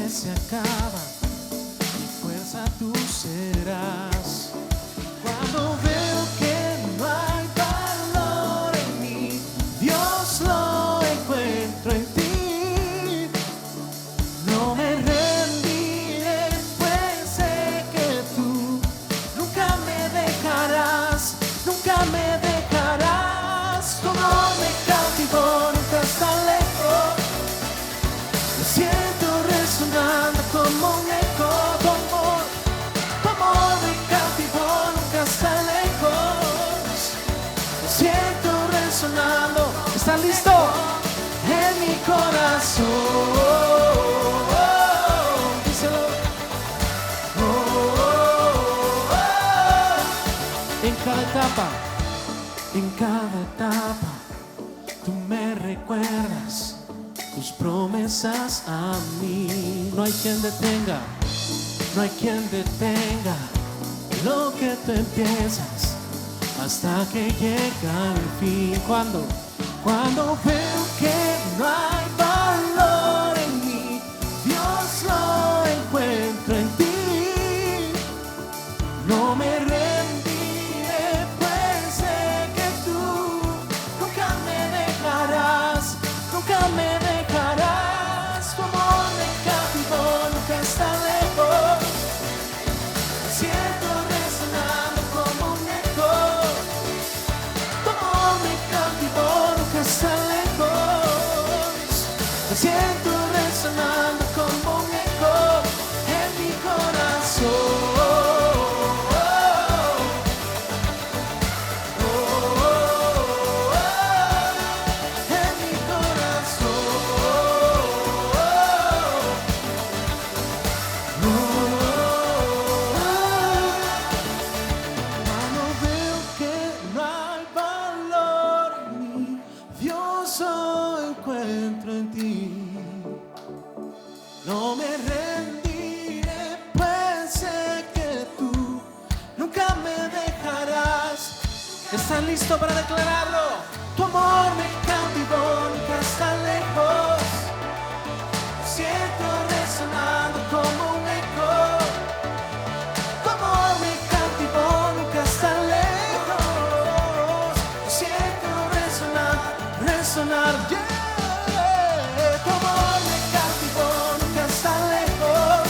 se acaba, mi fuerza tú serás. Cuando veo que no hay valor en mí, Dios, lo encuentro en ti. No me rendiré, pues sé que tú nunca me dejarás, nunca me dejarás. Tu amor me cautivó, nunca está lejos. Lo siento resonando como un eco. Tu amor me cautivó, nunca está lejos. Lo siento resonando. ¿Están listos? En mi corazón. Díselo. En cada etapa, tú me recuerdas tus promesas a mí. No hay quien detenga, no hay quien detenga lo que tú empiezas hasta que llega el fin. Cuando veo que no hay valor en mí, Dios, lo encuentro en ti. No me rendiré, pues sé que tú nunca me dejarás, nunca me dejarás. Tu amor me cautivó, nunca está lejos. Siento resonando como un eco. Tu amor me cautivó, nunca está lejos. Lo siento resonando como un eco en mi corazón. No me rendiré, pues sé que tú nunca me dejarás. ¿Están listos para declararlo? Tu amor me cautivó, nunca está lejos. Siento resonando como un eco. Tu amor me cautivó, nunca está lejos. Siento resonar, yeah. Tu amor me cautivó, nunca está lejos.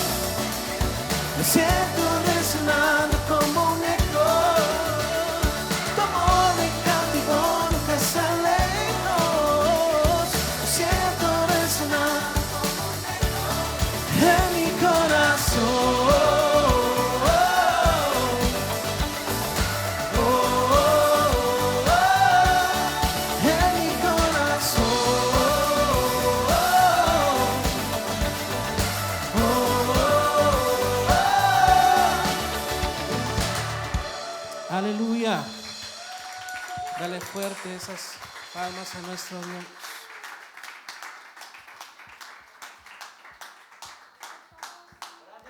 Me siento resonando como un eco. Tu amor me cautivó, nunca está lejos. Me siento resonar en mi corazón. Aleluya. Dale fuerte esas palmas a nuestro Dios.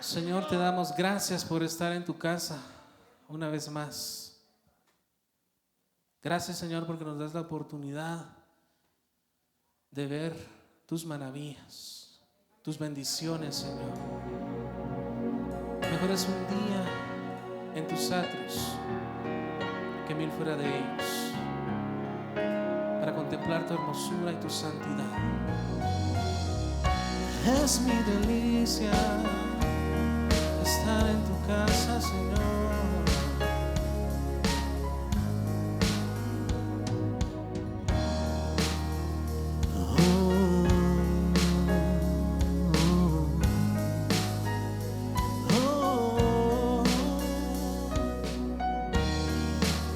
Señor, te damos gracias por estar en tu casa una vez más. Gracias, Señor, porque nos das la oportunidad de ver tus maravillas, tus bendiciones, Señor. Mejor es un día en tus atrios que mil fuera de ellos, para contemplar tu hermosura y tu santidad. Es mi delicia estar en tu casa, Señor.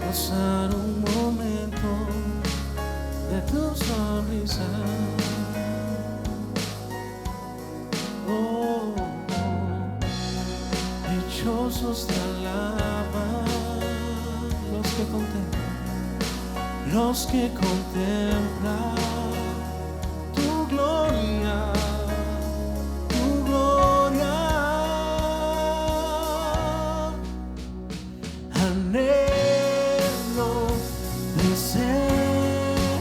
Pasar un momento de tu sonrisa. Dichosos te alaban los que contemplan tu gloria, tu gloria. Anhelo, deseo,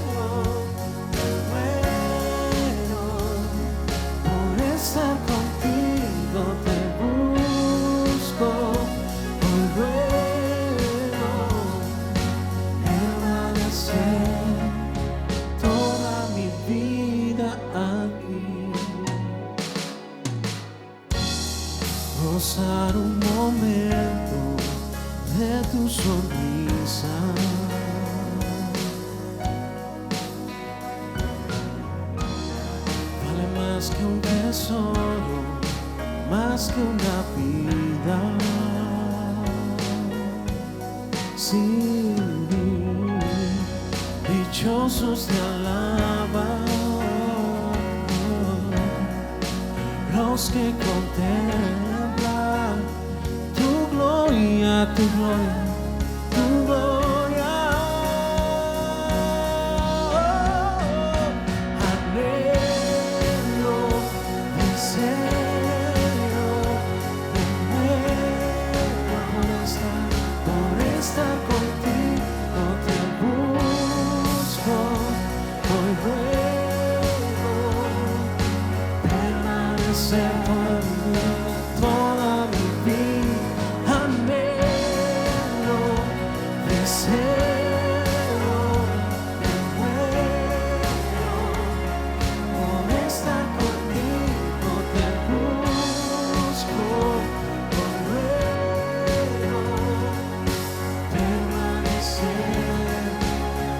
muero por estar contigo. te busco, hoy ruego permanecer toda mi vida aquí, gozar un momento de tu sonrisa. Vale más que un tesoro, más que una vida. Sí, dichosos te alaban los que contemplan tu gloria, tu gloria, tu gloria. Anhelo, deseo, me muero por estar contigo, te busco, hoy ruego permanecer toda mi vida. Anhelo, deseo, me muero por estar contigo, te busco, hoy ruego permanecer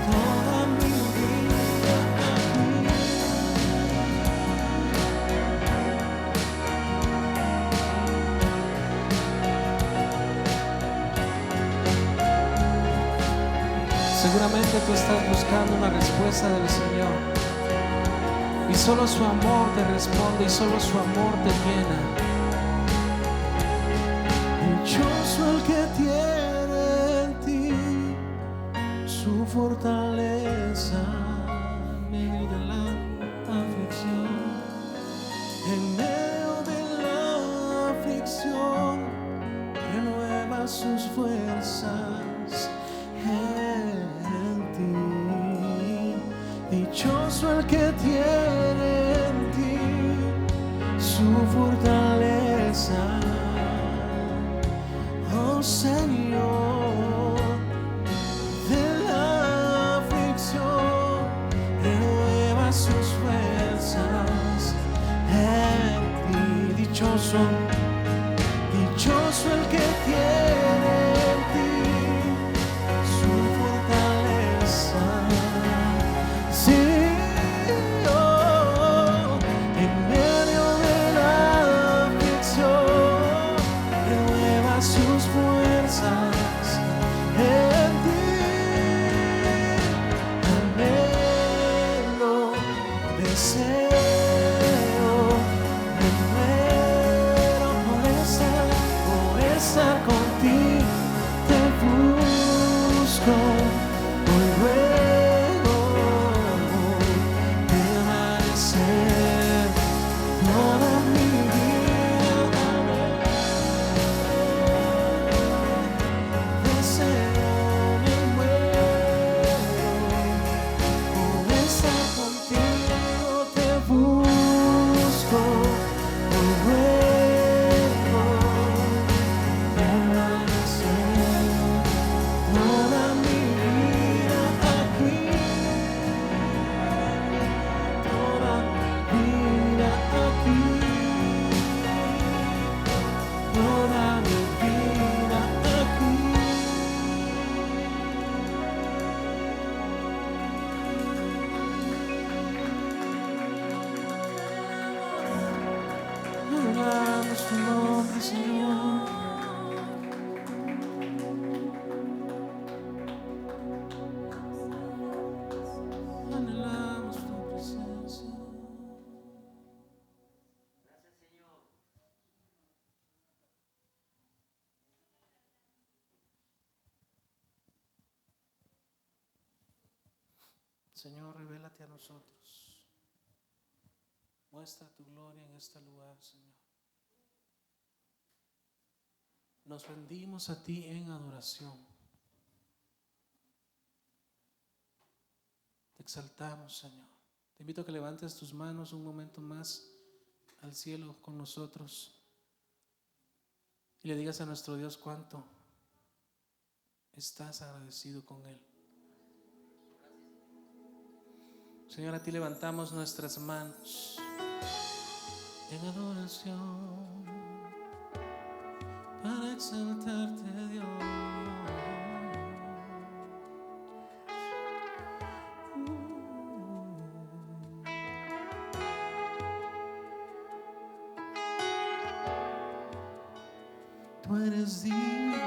toda mi vida aquí. Seguramente tú estás buscando una respuesta del Señor y solo su amor te responde y solo su amor te llena. Dichoso el que tiene en ti su fortaleza en medio de la aflicción, en medio de la aflicción renueva sus fuerzas en ti. Dichoso el que tiene en ti su fortaleza, oh Señor, de la aflicción renueva sus fuerzas en ti. Dichoso, dichoso el que tiene en ti su fortaleza. Sí, oh, en medio de la aflicción renueva sus fuerzas en ti. Anhelo, deseo, me muero por estar contigo, te busco, hoy ruego permanecer toda mi vida. Deseo, me muero por estar contigo, te busco, hoy ruego permanecer toda mi vida aquí, toda vida aquí, toda mi vida aquí. Adoramos tu nombre, Señor. Anhelamos tu presencia. Señor, revélate a nosotros. Muestra tu gloria en este lugar, Señor. Nos rendimos a ti en adoración. Te exaltamos, Señor. Te invito a que levantes tus manos un momento más al cielo con nosotros. y le digas a nuestro Dios cuánto estás agradecido con Él. Señor, a ti levantamos nuestras manos en adoración para exaltarte, Dios. Tú eres digno.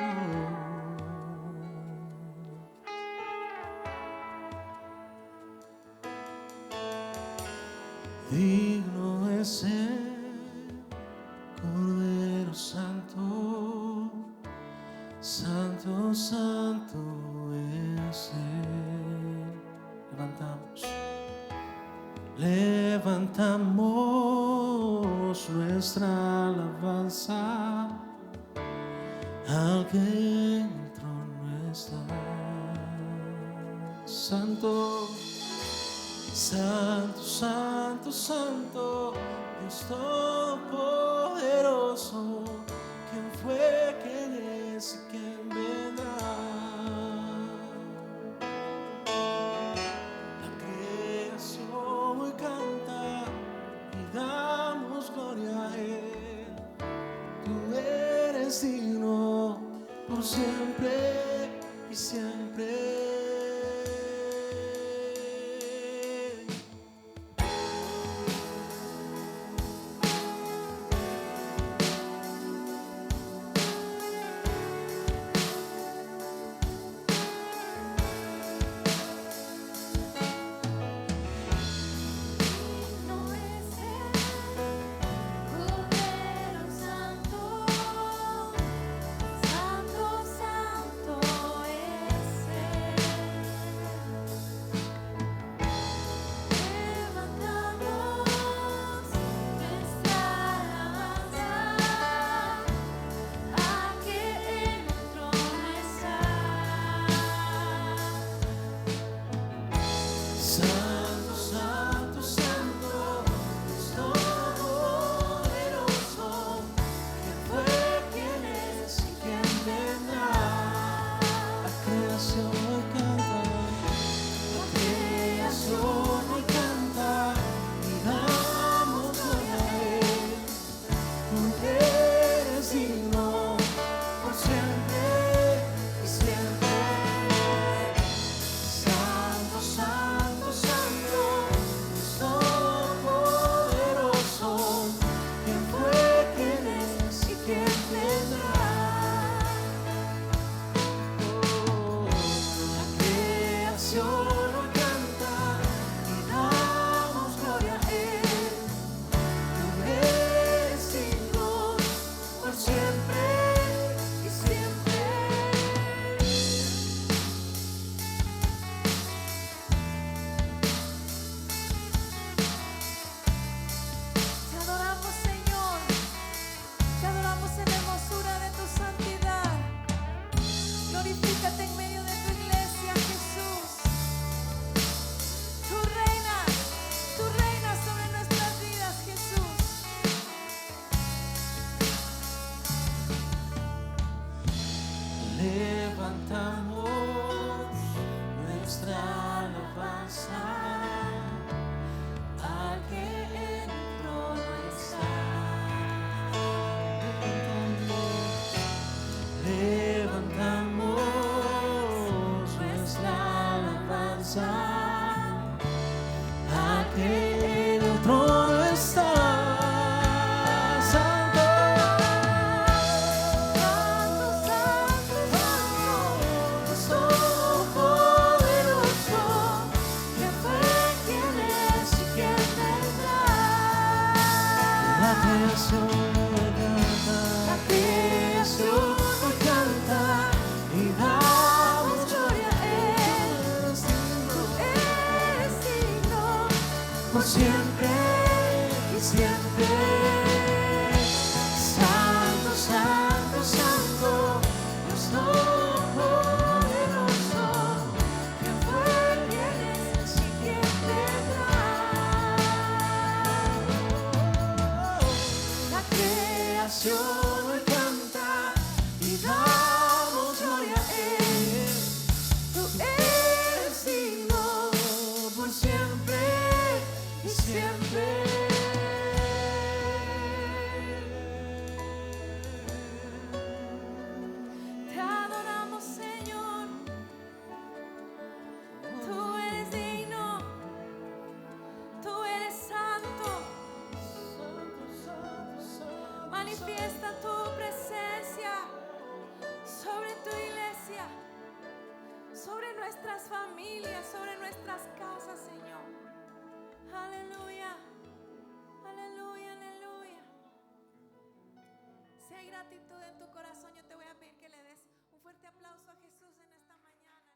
Digno es el Cordero Santo, Santo, Santo es Él. Levantamos nuestra alabanza al que en el trono está. Santo, Santo, Santo, Santo, Dios Todopoderoso, ¿quién fue, quién es y quién vendrá? La creación hoy canta y damos gloria a Él. Tú eres digno por siempre y siempre. Levantamos nuestra alabanza al que en el trono está. Levantamos nuestra alabanza al que en el trono está. La creación hoy canta y damos gloria a Él. Tú eres digno por siempre y siempre. Santo, Santo, Santo, Dios Todopoderoso, ¿quién fue, quién es y quién vendrá? La creación hoy canta Manifiesta tu presencia sobre tu iglesia, sobre nuestras familias, sobre nuestras casas, Señor. Aleluya, aleluya, aleluya. Si hay gratitud en tu corazón, yo te voy a pedir que le des un fuerte aplauso a Jesús en esta mañana.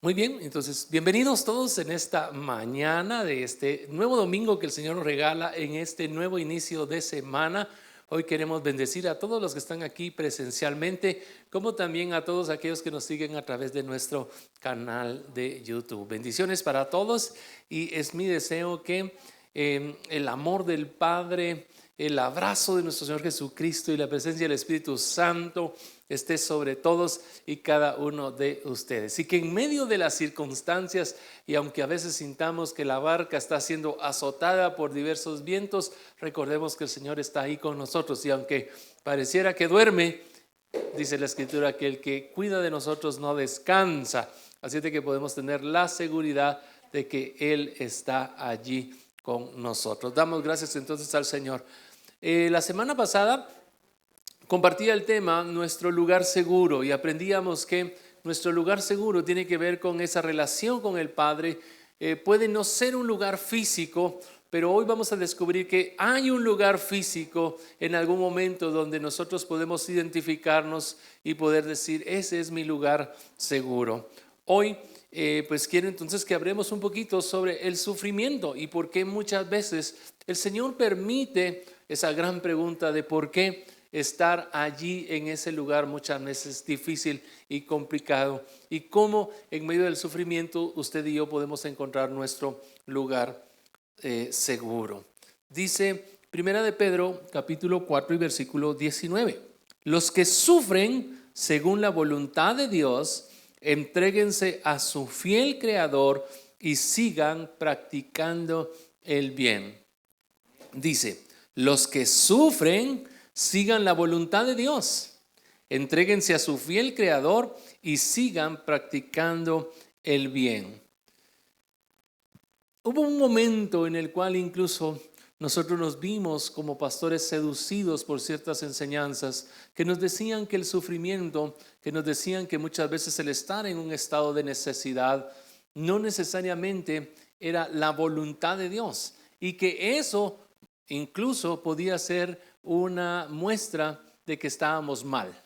Muy bien, entonces bienvenidos todos en esta mañana de este nuevo domingo que el Señor nos regala en este nuevo inicio de semana. Hoy queremos bendecir a todos los que están aquí presencialmente, como también a todos aquellos que nos siguen a través de nuestro canal de YouTube. Bendiciones para todos y es mi deseo que el amor del Padre, el abrazo de nuestro Señor Jesucristo y la presencia del Espíritu Santo esté sobre todos y cada uno de ustedes. Y que en medio de las circunstancias, y aunque a veces sintamos que la barca está siendo azotada por diversos vientos, recordemos que el Señor está ahí con nosotros. Y aunque pareciera que duerme, dice la Escritura que el que cuida de nosotros no descansa. Así de que podemos tener la seguridad de que Él está allí con nosotros. Damos gracias entonces al Señor. La semana pasada compartía el tema nuestro lugar seguro y aprendíamos que nuestro lugar seguro tiene que ver con esa relación con el Padre. Puede no ser un lugar físico, pero hoy vamos a descubrir que hay un lugar físico en algún momento donde nosotros podemos identificarnos y poder decir, ese es mi lugar seguro. Hoy pues quiero entonces que hablemos un poquito sobre el sufrimiento y por qué muchas veces el Señor permite esa gran pregunta de por qué estar allí en ese lugar muchas veces difícil y complicado, y cómo en medio del sufrimiento usted y yo podemos encontrar nuestro lugar seguro. Dice Primera de Pedro capítulo 4 y versículo 19: los que sufren según la voluntad de Dios, entréguense a su fiel Creador y sigan practicando el bien. Dice, los que sufren sigan la voluntad de Dios, entréguense a su fiel Creador y sigan practicando el bien. Hubo un momento en el cual incluso nosotros nos vimos como pastores seducidos por ciertas enseñanzas que nos decían que el sufrimiento, que nos decían que muchas veces el estar en un estado de necesidad no necesariamente era la voluntad de Dios, y que eso incluso podía ser una muestra de que estábamos mal,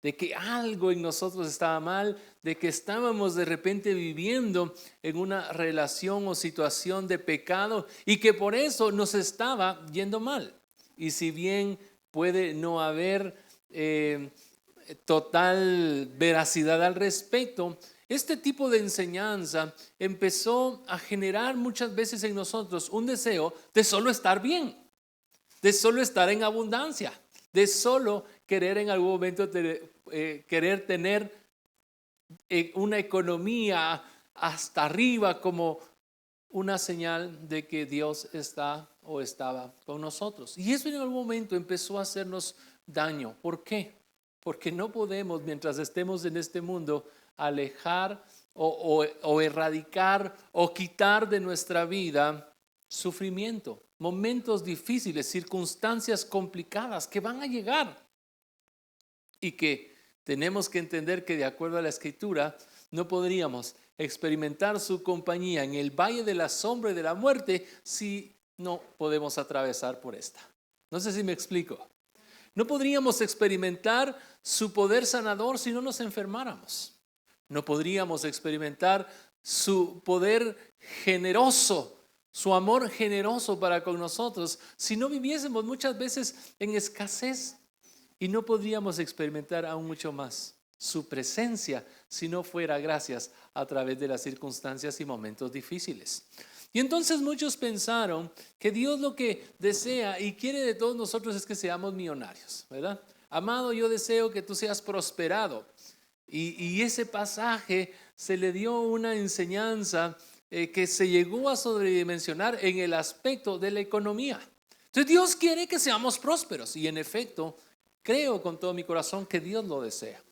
de que algo en nosotros estaba mal, de que estábamos de repente viviendo en una relación o situación de pecado y que por eso nos estaba yendo mal. Y si bien puede no haber total veracidad al respecto, este tipo de enseñanza empezó a generar muchas veces en nosotros un deseo de solo estar bien, de solo estar en abundancia, de solo querer en algún momento querer tener una economía hasta arriba como una señal de que Dios está o estaba con nosotros. Y eso en algún momento empezó a hacernos daño. ¿Por qué? Porque no podemos, mientras estemos en este mundo, alejar o erradicar o quitar de nuestra vida sufrimiento, momentos difíciles, circunstancias complicadas que van a llegar y que tenemos que entender que de acuerdo a la Escritura no podríamos experimentar su compañía en el valle de la sombra y de la muerte si no podemos atravesar por esta. No sé si me explico. No podríamos experimentar su poder sanador si no nos enfermáramos. No podríamos experimentar su poder generoso, su amor generoso para con nosotros si no viviésemos muchas veces en escasez. Y no podríamos experimentar aún mucho más su presencia si no fuera gracias a través de las circunstancias y momentos difíciles. Y entonces muchos pensaron que Dios lo que desea y quiere de todos nosotros es que seamos millonarios, ¿verdad? Amado, yo deseo que tú seas prosperado. Y ese pasaje se le dio una enseñanza que se llegó a sobredimensionar en el aspecto de la economía. Entonces Dios quiere que seamos prósperos y en efecto creo con todo mi corazón que Dios lo desea.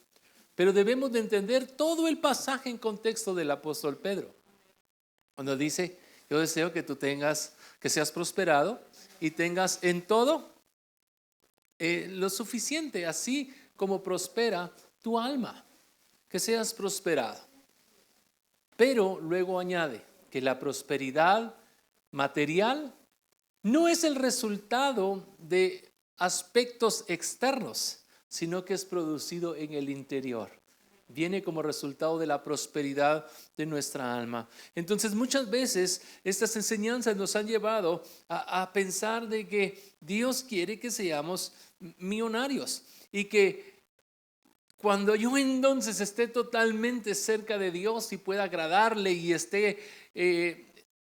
Pero debemos de entender todo el pasaje en contexto del apóstol Pedro. Cuando dice, yo deseo que tú que seas prosperado y tengas en todo lo suficiente, así como prospera tu alma, que seas prosperado. Pero luego añade que la prosperidad material no es el resultado de aspectos externos, sino que es producido en el interior. Viene como resultado de la prosperidad de nuestra alma. Entonces muchas veces estas enseñanzas nos han llevado a pensar de que Dios quiere que seamos millonarios y que cuando yo entonces esté totalmente cerca de Dios y pueda agradarle y esté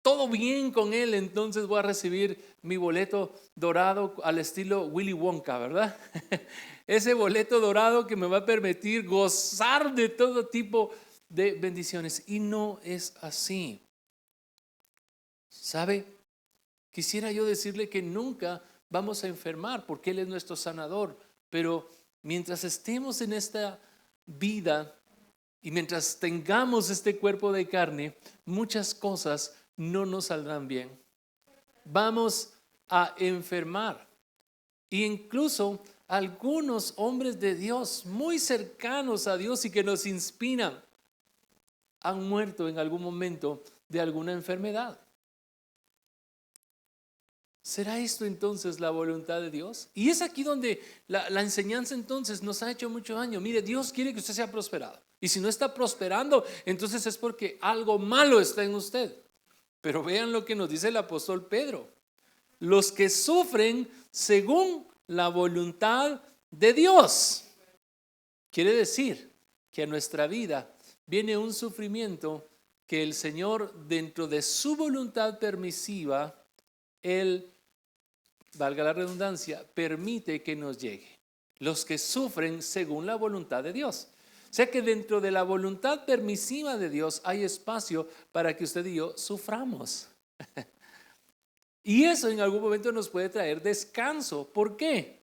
todo bien con Él, entonces voy a recibir mi boleto dorado al estilo Willy Wonka, ¿verdad? Ese boleto dorado que me va a permitir gozar de todo tipo de bendiciones. Y no es así. ¿Sabe? Quisiera yo decirle que nunca vamos a enfermar porque Él es nuestro sanador. Pero mientras estemos en esta vida y mientras tengamos este cuerpo de carne, muchas cosas no nos saldrán bien. Vamos a enfermar. E incluso algunos hombres de Dios muy cercanos a Dios y que nos inspiran han muerto en algún momento de alguna enfermedad. ¿Será esto entonces la voluntad de Dios? Y es aquí donde la enseñanza entonces nos ha hecho mucho daño. Mire, Dios quiere que usted sea prosperado. Y si no está prosperando, entonces es porque algo malo está en usted. Pero vean lo que nos dice el apóstol Pedro. Los que sufren según la voluntad de Dios. Quiere decir que a nuestra vida viene un sufrimiento que el Señor, dentro de su voluntad permisiva, Él, valga la redundancia, permite que nos llegue. Los que sufren según la voluntad de Dios. O sea que dentro de la voluntad permisiva de Dios hay espacio para que usted y yo suframos. Y eso en algún momento nos puede traer descanso. ¿Por qué?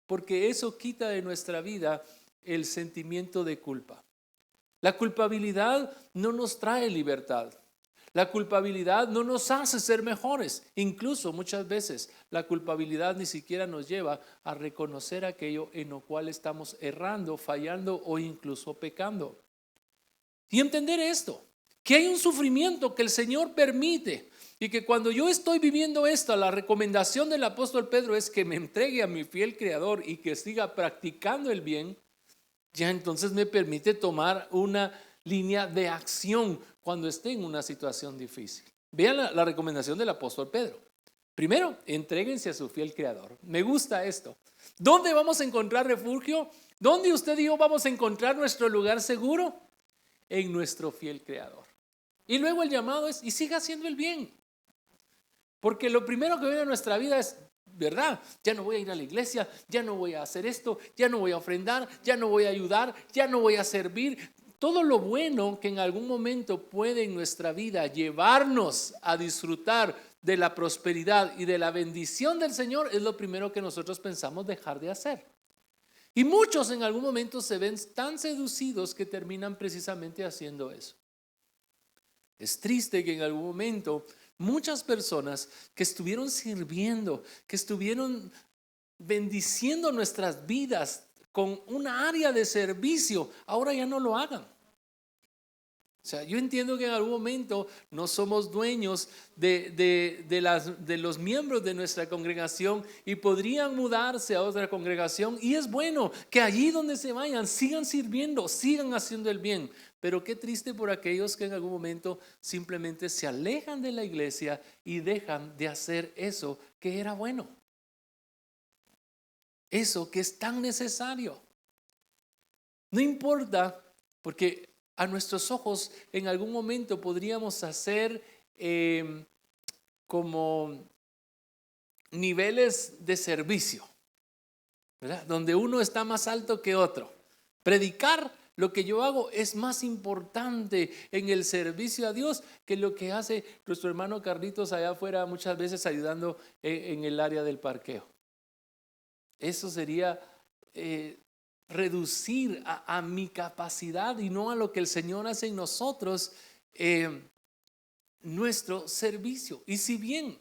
Porque eso quita de nuestra vida el sentimiento de culpa. La culpabilidad no nos trae libertad. La culpabilidad no nos hace ser mejores. Incluso muchas veces la culpabilidad ni siquiera nos lleva a reconocer aquello en lo cual estamos errando, fallando o incluso pecando. Y entender esto, que hay un sufrimiento que el Señor permite y que cuando yo estoy viviendo esto, la recomendación del apóstol Pedro es que me entregue a mi fiel Creador y que siga practicando el bien, ya entonces me permite tomar una línea de acción cuando esté en una situación difícil. Vean la recomendación del apóstol Pedro. Primero, entréguense a su fiel Creador. Me gusta esto. ¿Dónde vamos a encontrar refugio? ¿Dónde usted y yo vamos a encontrar nuestro lugar seguro? En nuestro fiel Creador. Y luego el llamado es, y siga haciendo el bien. Porque lo primero que viene a nuestra vida es, ¿verdad? Ya no voy a ir a la iglesia, ya no voy a hacer esto, ya no voy a ofrendar, ya no voy a ayudar, ya no voy a servir. Todo lo bueno que en algún momento puede en nuestra vida llevarnos a disfrutar de la prosperidad y de la bendición del Señor es lo primero que nosotros pensamos dejar de hacer. Y muchos en algún momento se ven tan seducidos que terminan precisamente haciendo eso. Es triste que en algún momento muchas personas que estuvieron sirviendo, que estuvieron bendiciendo nuestras vidas con una área de servicio, ahora ya no lo hagan. O sea, yo entiendo que en algún momento no somos dueños de los miembros de nuestra congregación y podrían mudarse a otra congregación y es bueno que allí donde se vayan sigan sirviendo, sigan haciendo el bien. Pero qué triste por aquellos que en algún momento simplemente se alejan de la iglesia y dejan de hacer eso que era bueno. Eso que es tan necesario. No importa, porque a nuestros ojos en algún momento podríamos hacer como niveles de servicio, ¿verdad? Donde uno está más alto que otro. Predicar lo que yo hago es más importante en el servicio a Dios que lo que hace nuestro hermano Carlitos allá afuera muchas veces ayudando en el área del parqueo. Eso sería reducir a mi capacidad y no a lo que el Señor hace en nosotros nuestro servicio. Y si bien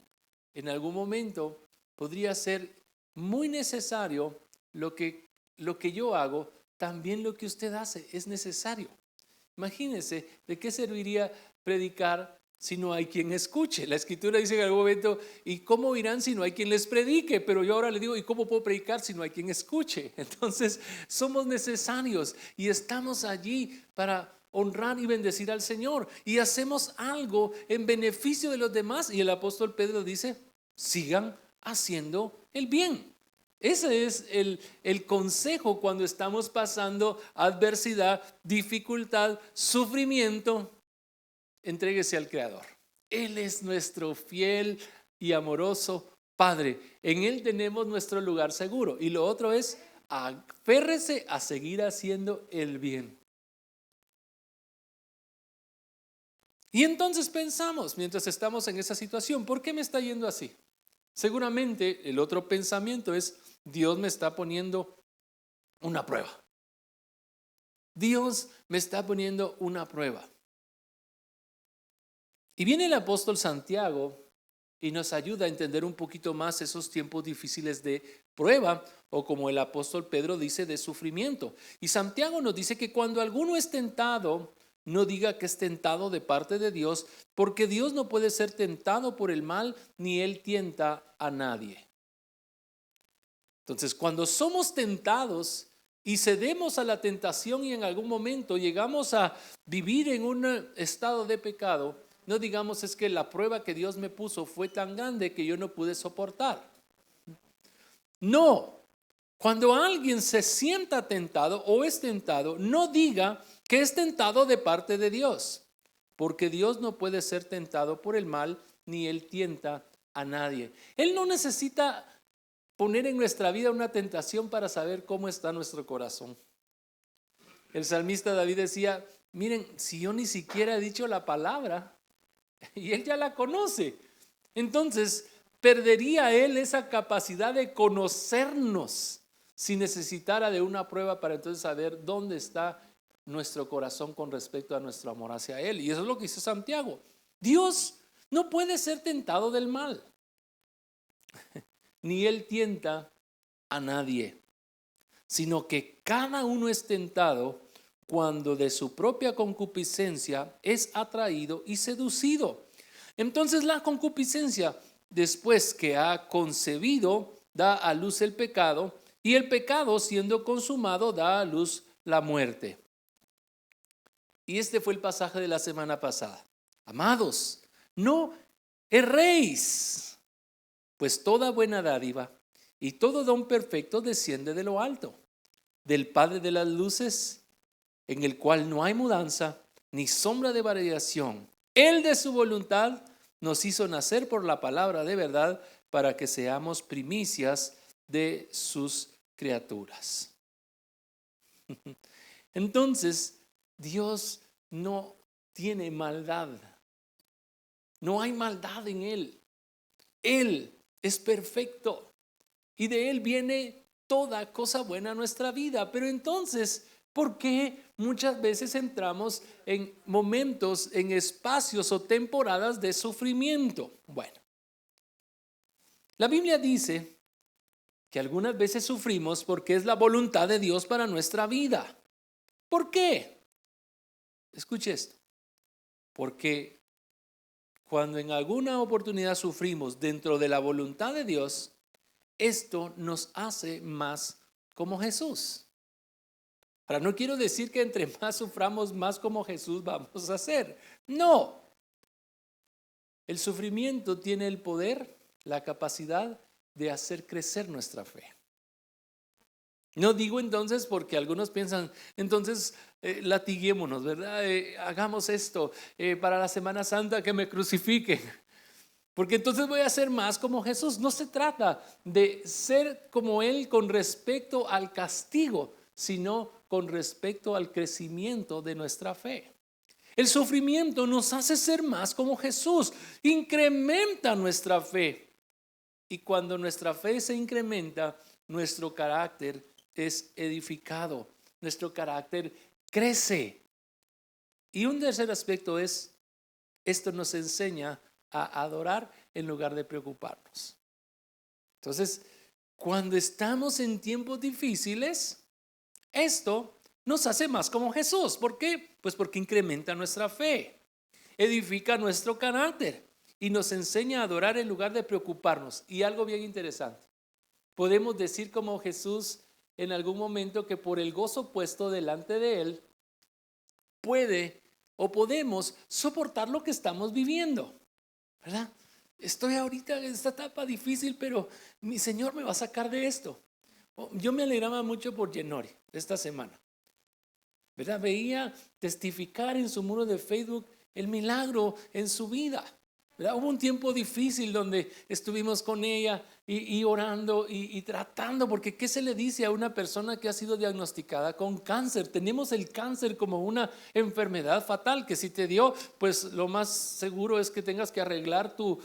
en algún momento podría ser muy necesario lo que yo hago, también lo que usted hace es necesario. Imagínense, ¿de qué serviría predicar si no hay quien escuche? La Escritura dice en algún momento, ¿y cómo irán si no hay quien les predique? Pero yo ahora le digo, ¿y cómo puedo predicar si no hay quien escuche? Entonces, somos necesarios y estamos allí para honrar y bendecir al Señor. Y hacemos algo en beneficio de los demás. Y el apóstol Pedro dice, sigan haciendo el bien. Ese es el consejo cuando estamos pasando adversidad, dificultad, sufrimiento. Entréguese al Creador. Él es nuestro fiel y amoroso Padre. En Él tenemos nuestro lugar seguro. Y lo otro es, aférrese a seguir haciendo el bien. Y entonces pensamos, mientras estamos en esa situación, ¿por qué me está yendo así? Seguramente el otro pensamiento es, Dios me está poniendo una prueba. Dios me está poniendo una prueba. Y viene el apóstol Santiago y nos ayuda a entender un poquito más esos tiempos difíciles de prueba, o como el apóstol Pedro dice, de sufrimiento. Y Santiago nos dice que cuando alguno es tentado, no diga que es tentado de parte de Dios, porque Dios no puede ser tentado por el mal, ni Él tienta a nadie. Entonces, cuando somos tentados y cedemos a la tentación y en algún momento llegamos a vivir en un estado de pecado, no digamos es que la prueba que Dios me puso fue tan grande que yo no pude soportar. No, cuando alguien se sienta tentado o es tentado, no diga que es tentado de parte de Dios, porque Dios no puede ser tentado por el mal, ni Él tienta a nadie. Él no necesita poner en nuestra vida una tentación para saber cómo está nuestro corazón. El salmista David decía, miren, si yo ni siquiera he dicho la palabra y Él ya la conoce, entonces perdería Él esa capacidad de conocernos si necesitara de una prueba para entonces saber dónde está nuestro corazón con respecto a nuestro amor hacia Él. Y eso es lo que dice Santiago. Dios no puede ser tentado del mal, ni Él tienta a nadie, sino que cada uno es tentado cuando de su propia concupiscencia es atraído y seducido. Entonces la concupiscencia, después que ha concebido, da a luz el pecado, y el pecado, siendo consumado, da a luz la muerte. Y este fue el pasaje de la semana pasada. Amados, no erréis, pues toda buena dádiva y todo don perfecto desciende de lo alto, del Padre de las luces, en el cual no hay mudanza ni sombra de variación. Él de su voluntad nos hizo nacer por la palabra de verdad para que seamos primicias de sus criaturas. Entonces, Dios no tiene maldad. No hay maldad en Él. Él es perfecto y de Él viene toda cosa buena a nuestra vida. Pero entonces, ¿por qué muchas veces entramos en momentos, en espacios o temporadas de sufrimiento? Bueno, la Biblia dice que algunas veces sufrimos porque es la voluntad de Dios para nuestra vida. ¿Por qué? Escuche esto. Porque cuando en alguna oportunidad sufrimos dentro de la voluntad de Dios, esto nos hace más como Jesús. Ahora, no quiero decir que entre más suframos, más como Jesús vamos a ser. No. El sufrimiento tiene el poder, la capacidad de hacer crecer nuestra fe. No digo entonces porque algunos piensan, entonces latiguémonos, ¿verdad? Hagamos esto para la Semana Santa, que me crucifiquen. Porque entonces voy a ser más como Jesús. No se trata de ser como Él con respecto al castigo, sino con respecto al crecimiento de nuestra fe. El sufrimiento nos hace ser más como Jesús, incrementa nuestra fe. Y cuando nuestra fe se incrementa, nuestro carácter es edificado, nuestro carácter crece. Y un tercer aspecto es, esto nos enseña a adorar en lugar de preocuparnos. Entonces, cuando estamos en tiempos difíciles, esto nos hace más como Jesús. ¿Por qué? Pues porque incrementa nuestra fe, edifica nuestro carácter y nos enseña a adorar en lugar de preocuparnos. Y algo bien interesante, podemos decir como Jesús en algún momento que por el gozo puesto delante de Él, puede o podemos soportar lo que estamos viviendo, ¿verdad? Estoy ahorita en esta etapa difícil, pero mi Señor me va a sacar de esto. Yo me alegraba mucho por Yenori esta semana, ¿verdad? Veía testificar en su muro de Facebook el milagro en su vida, ¿verdad? Hubo un tiempo difícil donde estuvimos con ella y orando y tratando, porque ¿qué se le dice a una persona que ha sido diagnosticada con cáncer? Tenemos el cáncer como una enfermedad fatal que si te dio, pues lo más seguro es que tengas que arreglar tu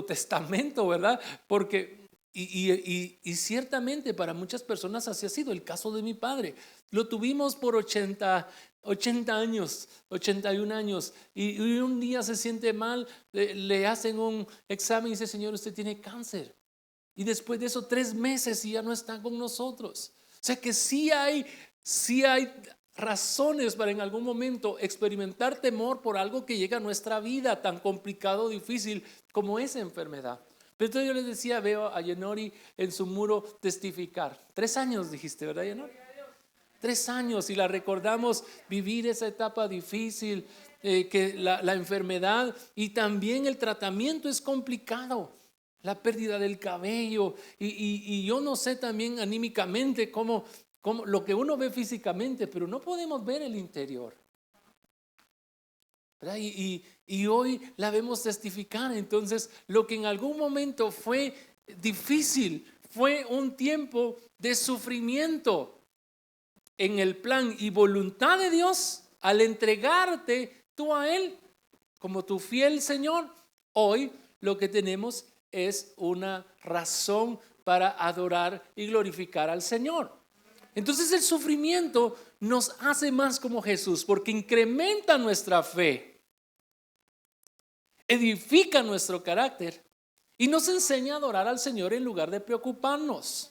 testamento, ¿verdad? Porque y ciertamente para muchas personas así ha sido el caso de mi padre. Lo tuvimos por 80 años, 81 años, y un día se siente mal, le hacen un examen y dice, Señor, usted tiene cáncer. Y después de eso 3 meses y ya no está con nosotros. O sea que sí hay razones para en algún momento experimentar temor por algo que llega a nuestra vida tan complicado, difícil como esa enfermedad. Pero entonces yo les decía, veo a Yenori en su muro testificar. 3 años dijiste, ¿verdad, Yenori? 3 años y la recordamos vivir esa etapa difícil, que la enfermedad y también el tratamiento es complicado. La pérdida del cabello y yo no sé también anímicamente cómo lo que uno ve físicamente, pero no podemos ver el interior, ¿verdad? Y hoy la vemos testificar. Entonces lo que en algún momento fue difícil fue un tiempo de sufrimiento en el plan y voluntad de Dios al entregarte tú a Él como tu fiel Señor. Hoy lo que tenemos es una razón para adorar y glorificar al Señor. Entonces el sufrimiento nos hace más como Jesús porque incrementa nuestra fe, edifica nuestro carácter y nos enseña a adorar al Señor en lugar de preocuparnos.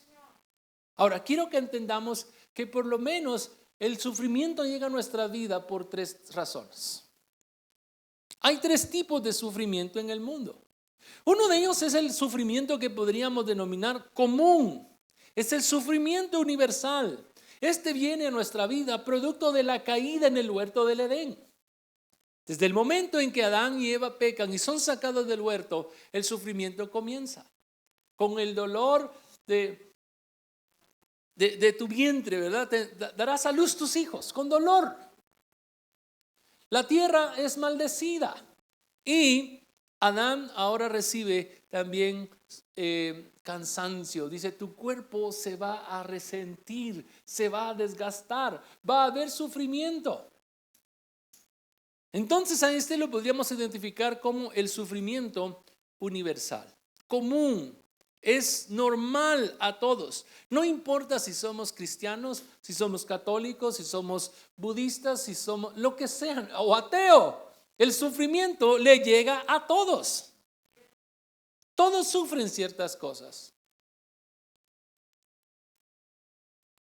Ahora, quiero que entendamos que por lo menos el sufrimiento llega a nuestra vida por 3 razones. Hay 3 tipos de sufrimiento en el mundo. Uno de ellos es el sufrimiento que podríamos denominar común. Es el sufrimiento universal. Este viene a nuestra vida producto de la caída en el huerto del Edén. Desde el momento en que Adán y Eva pecan y son sacados del huerto, el sufrimiento comienza. Con el dolor de tu vientre, ¿verdad? Te darás a luz tus hijos con dolor. La tierra es maldecida y Adán ahora recibe también cansancio. Dice, tu cuerpo se va a resentir, se va a desgastar, va a haber sufrimiento. Entonces a este lo podríamos identificar como el sufrimiento universal, común. Es normal a todos. No importa si somos cristianos, si somos católicos, si somos budistas, si somos lo que sean, o ateo. El sufrimiento le llega a todos. Todos sufren ciertas cosas.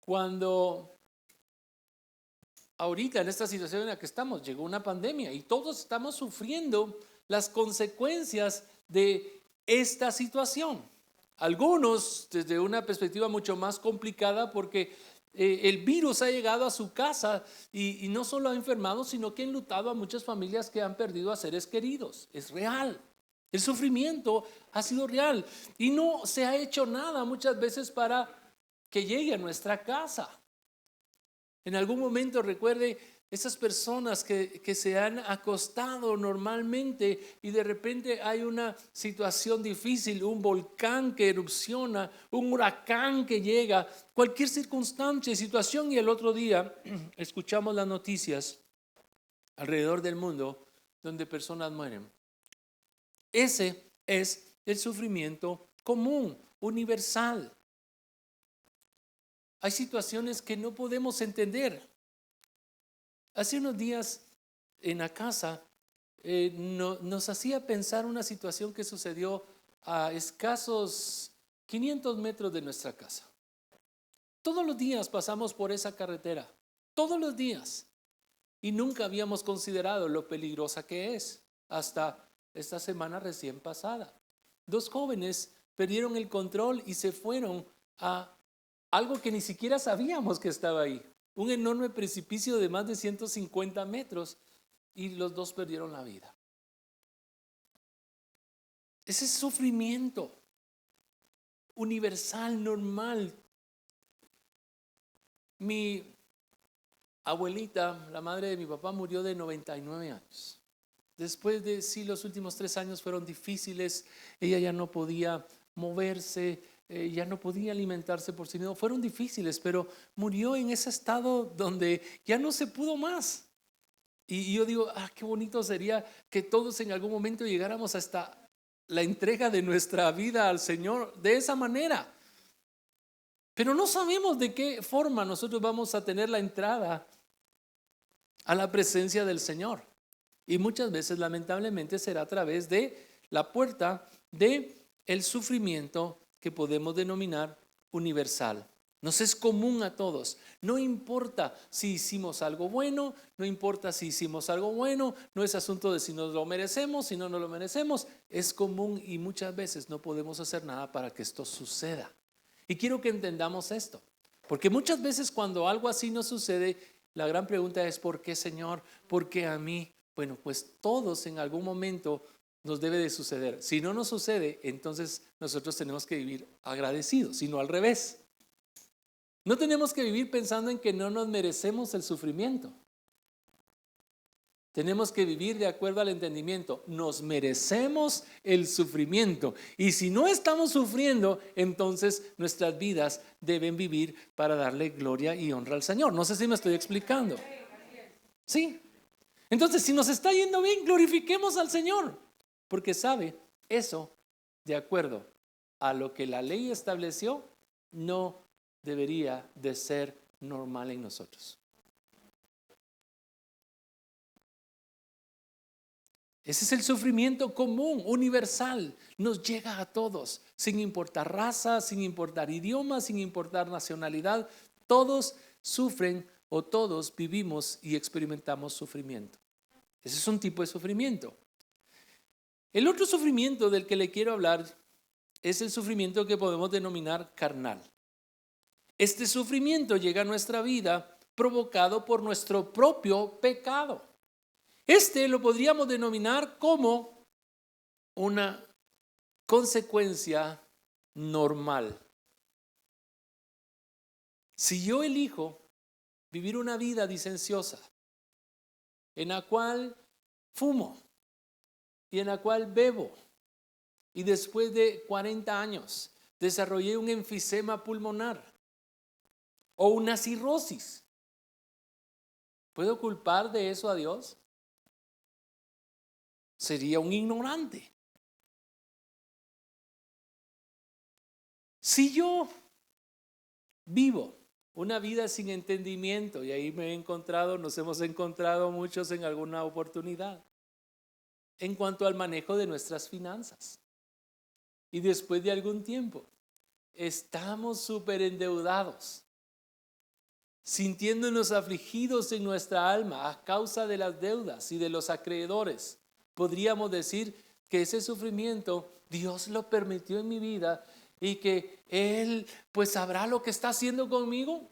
Cuando ahorita en esta situación en la que estamos, llegó una pandemia y todos estamos sufriendo las consecuencias de esta situación. Algunos desde una perspectiva mucho más complicada porque el virus ha llegado a su casa y no solo ha enfermado, sino que ha enlutado a muchas familias que han perdido a seres queridos. Es real. El sufrimiento ha sido real y no se ha hecho nada muchas veces para que llegue a nuestra casa. En algún momento recuerde esas personas que se han acostado normalmente y de repente hay una situación difícil, un volcán que erupciona, un huracán que llega, cualquier circunstancia y situación, y el otro día escuchamos las noticias alrededor del mundo donde personas mueren. Ese es el sufrimiento común, universal. Hay situaciones que no podemos entender. Hace unos días en la casa nos hacía pensar una situación que sucedió a escasos 500 metros de nuestra casa. Todos los días pasamos por esa carretera, todos los días. Y nunca habíamos considerado lo peligrosa que es hasta esta semana recién pasada. 2 jóvenes perdieron el control y se fueron a algo que ni siquiera sabíamos que estaba ahí. Un enorme precipicio de más de 150 metros y los 2 perdieron la vida. Ese sufrimiento universal, normal. Mi abuelita, la madre de mi papá, murió de 99 años. Después de, sí, los últimos 3 años fueron difíciles. Ella ya no podía moverse, ya no podía alimentarse por sí misma. Fueron difíciles, pero murió en ese estado donde ya no se pudo más. Y yo digo, qué bonito sería que todos en algún momento llegáramos hasta la entrega de nuestra vida al Señor de esa manera. Pero no sabemos de qué forma nosotros vamos a tener la entrada a la presencia del Señor. Y muchas veces, lamentablemente, será a través de la puerta de el sufrimiento que podemos denominar universal. Nos es común a todos. No importa si hicimos algo bueno, no importa si hicimos algo bueno, no es asunto de si nos lo merecemos, si no nos lo merecemos. Es común y muchas veces no podemos hacer nada para que esto suceda. Y quiero que entendamos esto, porque muchas veces cuando algo así nos sucede, la gran pregunta es, ¿por qué, Señor? ¿Por qué a mí? Bueno, pues todos en algún momento nos debe de suceder. Si no nos sucede, entonces nosotros tenemos que vivir agradecidos, sino al revés. No tenemos que vivir pensando en que no nos merecemos el sufrimiento. Tenemos que vivir de acuerdo al entendimiento. Nos merecemos el sufrimiento. Y si no estamos sufriendo, entonces nuestras vidas deben vivir para darle gloria y honra al Señor. No sé si me estoy explicando. Sí. Entonces, si nos está yendo bien, glorifiquemos al Señor. Porque sabe, eso, de acuerdo a lo que la ley estableció, no debería de ser normal en nosotros. Ese es el sufrimiento común, universal. Nos llega a todos, sin importar raza, sin importar idioma, sin importar nacionalidad. Todos sufren o todos vivimos y experimentamos sufrimiento. Ese es un tipo de sufrimiento. El otro sufrimiento del que le quiero hablar es el sufrimiento que podemos denominar carnal. Este sufrimiento llega a nuestra vida provocado por nuestro propio pecado. Este lo podríamos denominar como una consecuencia normal. Si yo elijo vivir una vida disenciosa, en la cual fumo y en la cual bebo, y después de 40 años desarrollé un enfisema pulmonar o una cirrosis, ¿puedo culpar de eso a Dios? Sería un ignorante. Si yo vivo una vida sin entendimiento, y ahí nos hemos encontrado muchos en alguna oportunidad, en cuanto al manejo de nuestras finanzas, y después de algún tiempo estamos súper endeudados, sintiéndonos afligidos en nuestra alma a causa de las deudas y de los acreedores, podríamos decir que ese sufrimiento Dios lo permitió en mi vida y que Él pues sabrá lo que está haciendo conmigo.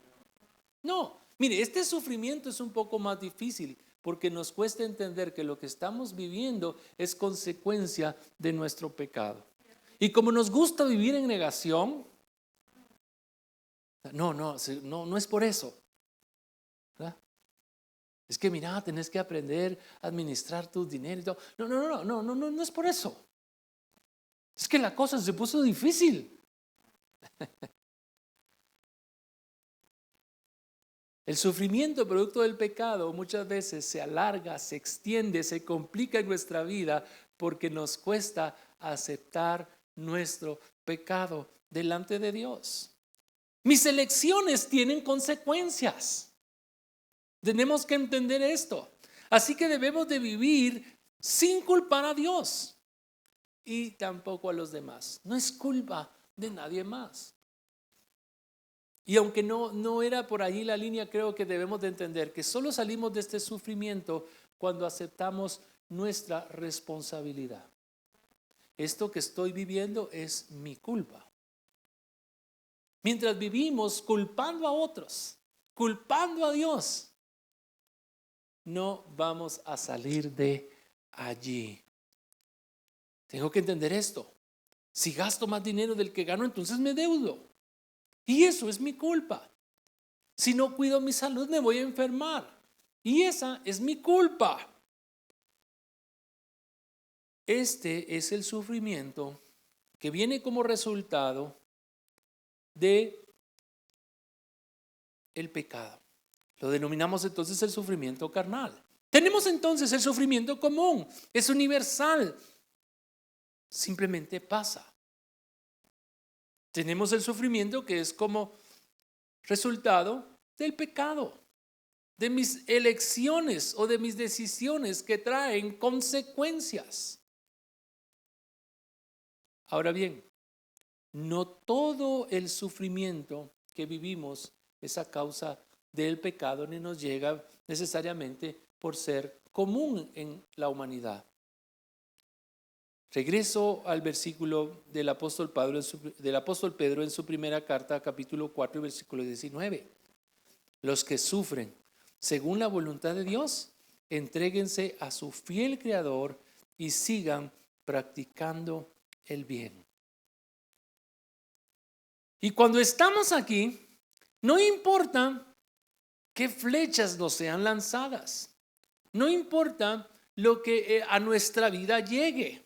No, mire, este sufrimiento es un poco más difícil porque nos cuesta entender que lo que estamos viviendo es consecuencia de nuestro pecado. Y como nos gusta vivir en negación, no es por eso. ¿Verdad? Es que mira, tenés que aprender a administrar tu dinero y todo. No es por eso. Es que la cosa se puso difícil. El sufrimiento producto del pecado muchas veces se alarga, se extiende, se complica en nuestra vida porque nos cuesta aceptar nuestro pecado delante de Dios. Mis elecciones tienen consecuencias. Tenemos que entender esto. Así que debemos de vivir sin culpar a Dios y tampoco a los demás. No es culpa de nadie más. Y aunque no era por allí la línea, creo que debemos de entender que solo salimos de este sufrimiento cuando aceptamos nuestra responsabilidad. Esto que estoy viviendo es mi culpa. Mientras vivimos culpando a otros, culpando a Dios, no vamos a salir de allí. Tengo que entender esto. Si gasto más dinero del que gano, entonces me endeudo. Y eso es mi culpa. Si no cuido mi salud, me voy a enfermar. Y esa es mi culpa. Este es el sufrimiento que viene como resultado de el pecado. Lo denominamos entonces el sufrimiento carnal. Tenemos entonces el sufrimiento común. Es universal. Simplemente pasa. Tenemos el sufrimiento que es como resultado del pecado, de mis elecciones o de mis decisiones que traen consecuencias. Ahora bien, no todo el sufrimiento que vivimos es a causa del pecado ni nos llega necesariamente por ser común en la humanidad. Regreso al versículo del apóstol Pedro en su primera carta, capítulo 4, versículo 19. Los que sufren según la voluntad de Dios, entréguense a su fiel Creador y sigan practicando el bien. Y cuando estamos aquí, no importa qué flechas nos sean lanzadas, no importa lo que a nuestra vida llegue.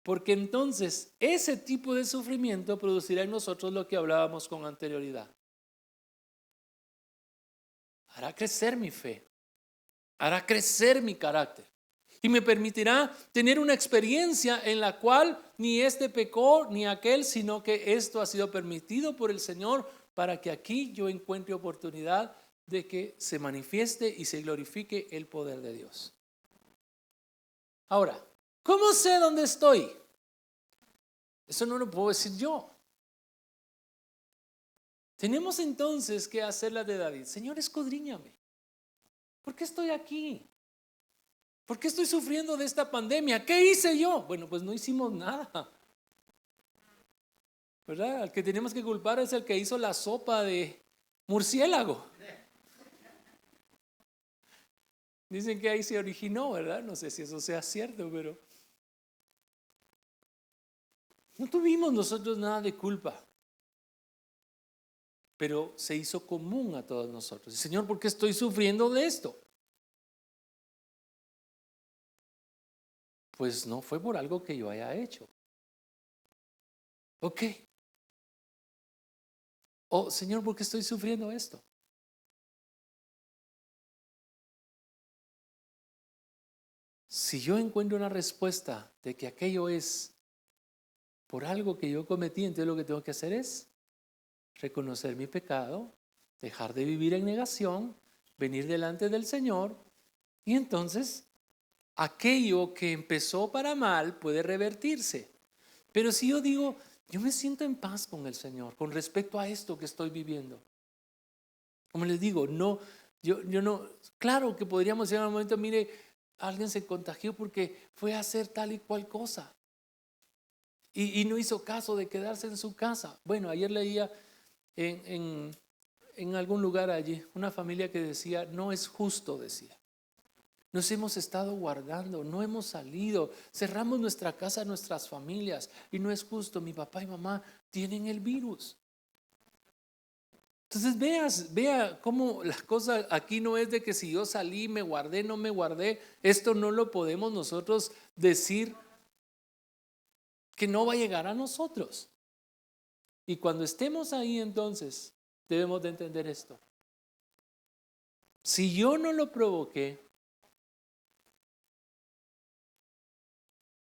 Porque entonces ese tipo de sufrimiento producirá en nosotros lo que hablábamos con anterioridad. Hará crecer mi fe, hará crecer mi carácter y me permitirá tener una experiencia en la cual ni este pecó ni aquel, sino que esto ha sido permitido por el Señor para que aquí yo encuentre oportunidad de que se manifieste y se glorifique el poder de Dios. Ahora, ¿cómo sé dónde estoy? Eso no lo puedo decir yo. Tenemos entonces que hacer la de David. Señor, escudriñame. ¿Por qué estoy aquí? ¿Por qué estoy sufriendo de esta pandemia? ¿Qué hice yo? Bueno, pues no hicimos nada. ¿Verdad? El que tenemos que culpar es el que hizo la sopa de murciélago. Dicen que ahí se originó, ¿verdad? No sé si eso sea cierto, pero no tuvimos nosotros nada de culpa. Pero se hizo común a todos nosotros. Señor, ¿por qué estoy sufriendo de esto? Pues no fue por algo que yo haya hecho. Ok. Oh, Señor, ¿por qué estoy sufriendo esto? Si yo encuentro una respuesta de que aquello es por algo que yo cometí, entonces lo que tengo que hacer es reconocer mi pecado, dejar de vivir en negación, venir delante del Señor y entonces aquello que empezó para mal puede revertirse. Pero si yo digo, yo me siento en paz con el Señor con respecto a esto que estoy viviendo. Como les digo, yo no, claro que podríamos decir en un momento, mire, alguien se contagió porque fue a hacer tal y cual cosa y no hizo caso de quedarse en su casa. Bueno, ayer leía en algún lugar allí una familia que decía, no es justo, decía. Nos hemos estado guardando, no hemos salido, cerramos nuestra casa, nuestras familias y no es justo, mi papá y mamá tienen el virus. Entonces vea cómo la cosa aquí no es de que si yo salí, me guardé, no me guardé. Esto no lo podemos nosotros decir que no va a llegar a nosotros. Y cuando estemos ahí entonces debemos de entender esto. Si yo no lo provoqué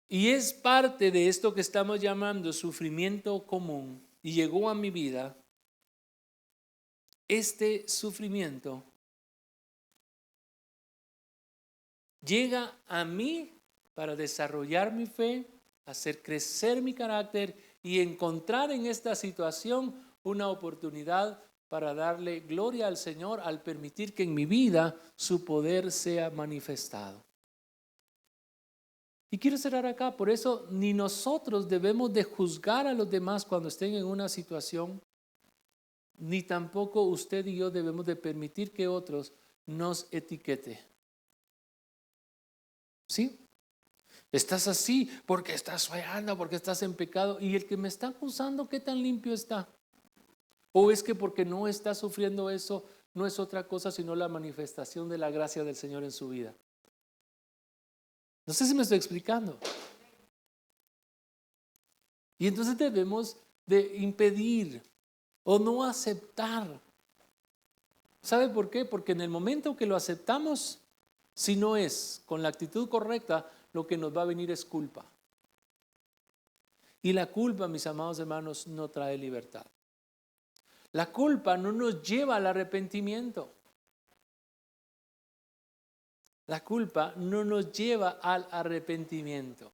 y es parte de esto que estamos llamando sufrimiento común y llegó a mi vida, este sufrimiento llega a mí para desarrollar mi fe, hacer crecer mi carácter y encontrar en esta situación una oportunidad para darle gloria al Señor al permitir que en mi vida su poder sea manifestado. Y quiero cerrar acá, por eso ni nosotros debemos de juzgar a los demás cuando estén en una situación, ni tampoco usted y yo debemos de permitir que otros nos etiqueten. ¿Sí? Estás así porque estás fallando, porque estás en pecado. Y el que me está acusando, ¿qué tan limpio está? ¿O es que porque no está sufriendo eso, no es otra cosa sino la manifestación de la gracia del Señor en su vida? No sé si me estoy explicando. Y entonces debemos de impedir o no aceptar. ¿Sabe por qué? Porque en el momento que lo aceptamos, si no es con la actitud correcta, lo que nos va a venir es culpa. Y la culpa, mis amados hermanos, no trae libertad. La culpa no nos lleva al arrepentimiento. La culpa no nos lleva al arrepentimiento.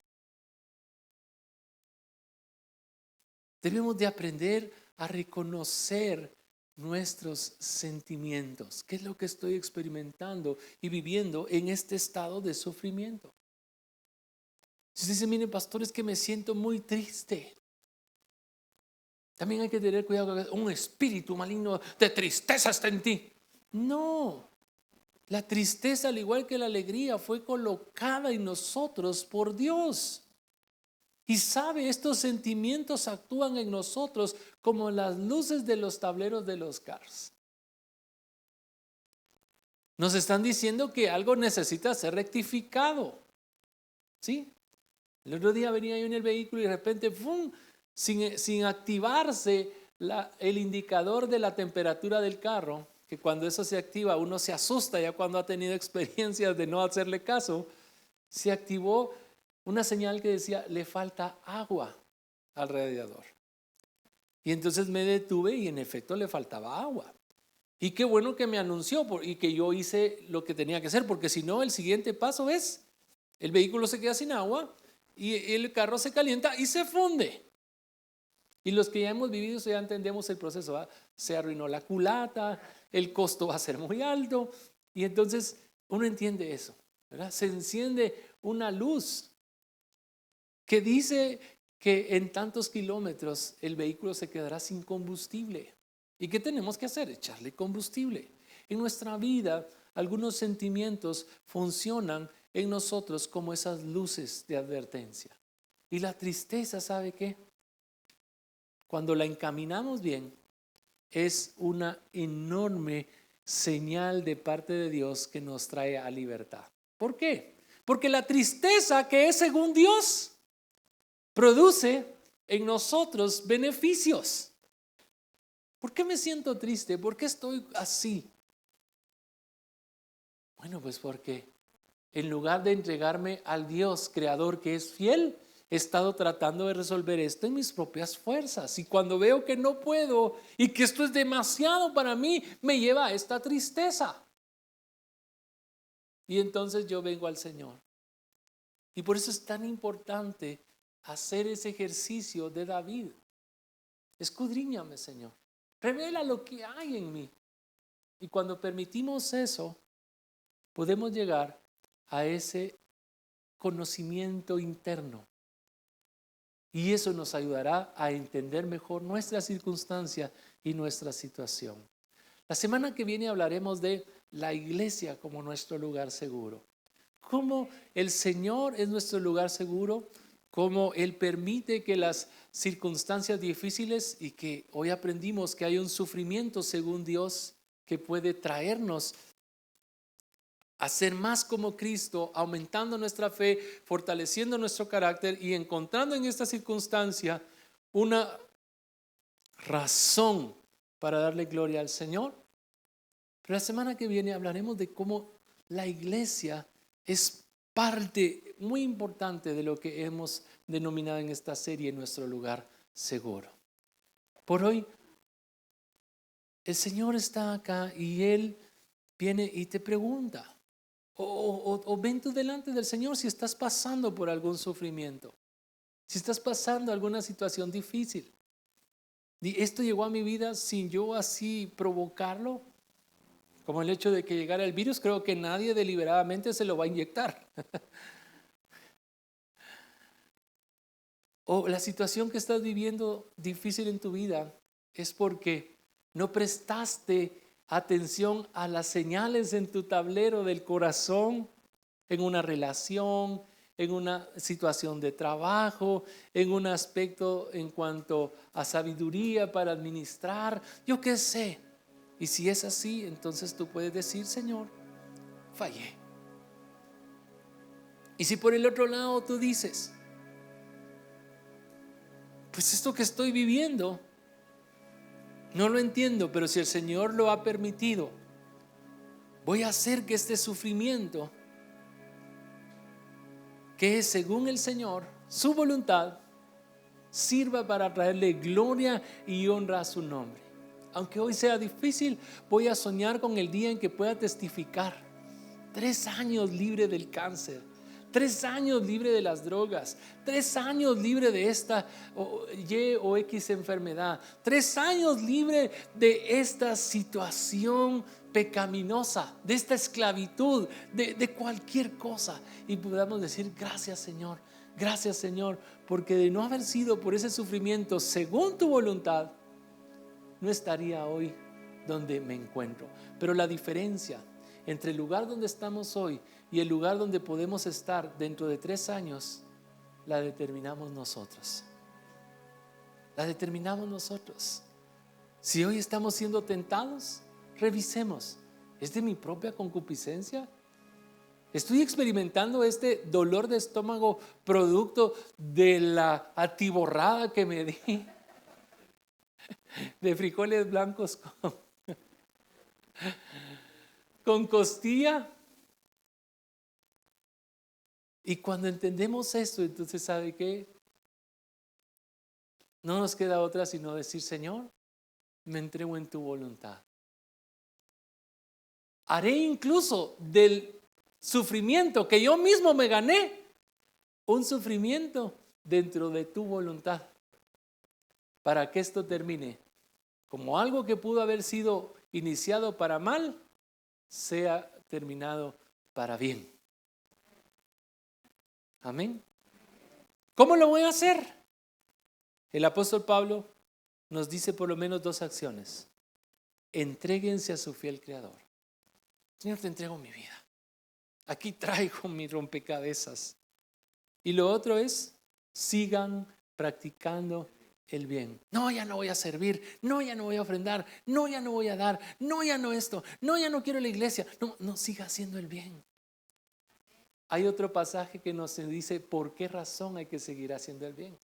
Debemos de aprender a reconocer nuestros sentimientos. ¿Qué es lo que estoy experimentando y viviendo en este estado de sufrimiento? Si usted dice, mire, pastor, es que me siento muy triste. También hay que tener cuidado, un espíritu maligno de tristeza está en ti. No, la tristeza, al igual que la alegría, fue colocada en nosotros por Dios. Y sabe, estos sentimientos actúan en nosotros como las luces de los tableros de los carros. Nos están diciendo que algo necesita ser rectificado. ¿Sí? El otro día venía yo en el vehículo y de repente, ¡fum!, sin activarse el indicador de la temperatura del carro, que cuando eso se activa uno se asusta ya cuando ha tenido experiencias de no hacerle caso, se activó una señal que decía, le falta agua al radiador. Y entonces me detuve y en efecto le faltaba agua. Y qué bueno que me anunció y que yo hice lo que tenía que hacer, porque si no, el siguiente paso es, el vehículo se queda sin agua y el carro se calienta y se funde. Y los que ya hemos vivido ya entendemos el proceso, ¿verdad? Se arruinó la culata, el costo va a ser muy alto. Y entonces uno entiende eso, ¿verdad? Se enciende una luz que dice que en tantos kilómetros el vehículo se quedará sin combustible. ¿Y qué tenemos que hacer? Echarle combustible. En nuestra vida, algunos sentimientos funcionan en nosotros como esas luces de advertencia. Y la tristeza, ¿sabe qué? Cuando la encaminamos bien, es una enorme señal de parte de Dios que nos trae a libertad. ¿Por qué? Porque la tristeza, que es según Dios, produce en nosotros beneficios. ¿Por qué me siento triste? ¿Por qué estoy así? Bueno, pues porque en lugar de entregarme al Dios creador que es fiel, he estado tratando de resolver esto en mis propias fuerzas. Y cuando veo que no puedo y que esto es demasiado para mí, me lleva a esta tristeza. Y entonces yo vengo al Señor. Y por eso es tan importante hacer ese ejercicio de David. Escudriñame, Señor. Revela lo que hay en mí. Y cuando permitimos eso, podemos llegar a ese conocimiento interno. Y eso nos ayudará a entender mejor nuestra circunstancia y nuestra situación. La semana que viene hablaremos de la iglesia como nuestro lugar seguro. Cómo el Señor es nuestro lugar seguro, cómo Él permite que las circunstancias difíciles, y que hoy aprendimos que hay un sufrimiento según Dios que puede traernos a ser más como Cristo, aumentando nuestra fe, fortaleciendo nuestro carácter y encontrando en esta circunstancia una razón para darle gloria al Señor. Pero la semana que viene hablaremos de cómo la iglesia es parte muy importante de lo que hemos denominado en esta serie nuestro lugar seguro. Por hoy, el Señor está acá y Él viene y te pregunta, o ven tú delante del Señor si estás pasando por algún sufrimiento. Si estás pasando alguna situación difícil, y esto llegó a mi vida sin yo así provocarlo, como el hecho de que llegara el virus, creo que nadie deliberadamente se lo va a inyectar. O la situación que estás viviendo difícil en tu vida es porque no prestaste atención a las señales en tu tablero del corazón, en una relación, en una situación de trabajo, en un aspecto en cuanto a sabiduría para administrar, yo qué sé. Y si es así, entonces tú puedes decir, Señor, fallé. Y si por el otro lado tú dices, pues esto que estoy viviendo, no lo entiendo, pero si el Señor lo ha permitido, voy a hacer que este sufrimiento, que es según el Señor, su voluntad, sirva para traerle gloria y honra a su nombre. Aunque hoy sea difícil, voy a soñar con el día en que pueda testificar. 3 años libre del cáncer, 3 años libre de las drogas, 3 años libre de esta Y o X enfermedad, 3 años libre de esta situación pecaminosa, de esta esclavitud, de cualquier cosa. Y podamos decir, gracias Señor, porque de no haber sido por ese sufrimiento según tu voluntad, no estaría hoy donde me encuentro. Pero la diferencia entre el lugar donde estamos hoy y el lugar donde podemos estar dentro de 3 años, la determinamos nosotros. La determinamos nosotros. Si hoy estamos siendo tentados, revisemos. ¿Es de mi propia concupiscencia? ¿Estoy experimentando este dolor de estómago producto de la atiborrada que me di de frijoles blancos con costilla? Y cuando entendemos esto, entonces ¿sabe qué? No nos queda otra sino decir, Señor, me entrego en tu voluntad. Haré incluso del sufrimiento que yo mismo me gané un sufrimiento dentro de tu voluntad, para que esto termine como algo que pudo haber sido iniciado para mal, sea terminado para bien. Amén. ¿Cómo lo voy a hacer? El apóstol Pablo nos dice por lo menos 2 acciones. Entréguense a su fiel creador. Señor, te entrego mi vida. Aquí traigo mi rompecabezas. Y lo otro es, sigan practicando el bien. No, ya no voy a servir. No, ya no voy a ofrendar. No, ya no voy a dar. No, ya no esto. No, ya no quiero la iglesia. No, siga haciendo el bien. Hay otro pasaje que nos dice por qué razón hay que seguir haciendo el bien.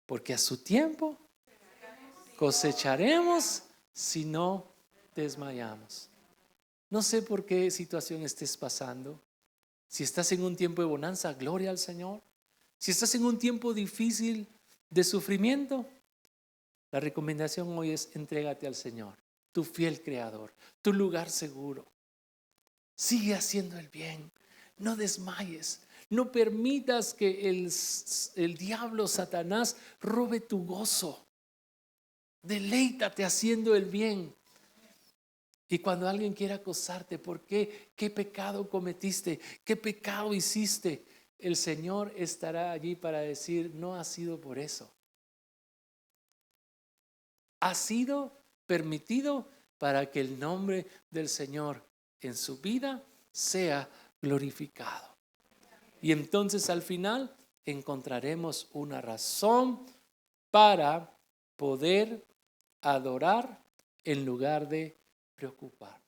Porque a su tiempo cosecharemos si no desmayamos. No sé por qué situación estés pasando. Si estás en un tiempo de bonanza, gloria al Señor. Si estás en un tiempo difícil de sufrimiento, la recomendación hoy es entrégate al Señor, tu fiel creador, tu lugar seguro. Sigue haciendo el bien. No desmayes. No permitas que el diablo, Satanás, robe tu gozo. Deleítate haciendo el bien. Y cuando alguien quiera acosarte, ¿por qué? ¿Qué pecado cometiste? ¿Qué pecado hiciste? El Señor estará allí para decir, no ha sido por eso. Ha sido permitido para que el nombre del Señor en su vida sea glorificado. Y entonces al final encontraremos una razón para poder adorar en lugar de preocupar.